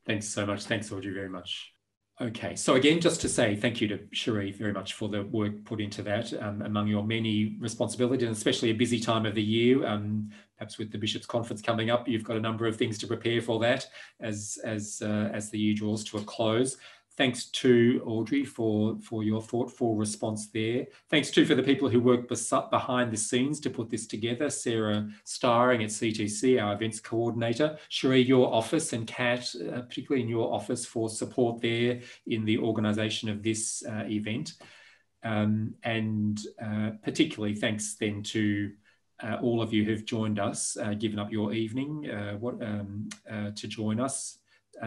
Thanks so much. Thanks, Audrey, very much. Okay, so again, just to say thank you to Sheree very much for the work put into that among your many responsibilities, and especially a busy time of the year. Perhaps with the Bishops' Conference coming up, you've got a number of things to prepare for that as the year draws to a close. Thanks to Audrey for your thoughtful response there. Thanks too for the people who work behind the scenes to put this together. Sarah Starring at CTC, our events coordinator. Sheree, your office, and Kat, particularly in your office, for support there in the organisation of this event. And particularly thanks then to all of you who've joined us, given up your evening to join us.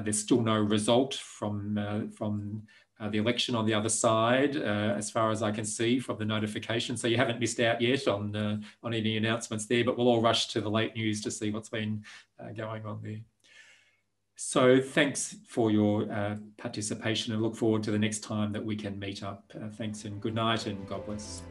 There's still no result from the election on the other side, as far as I can see from the notification. So you haven't missed out yet on any announcements there, but we'll all rush to the late news to see what's been going on there. So thanks for your participation, and look forward to the next time that we can meet up. Thanks and good night, and God bless.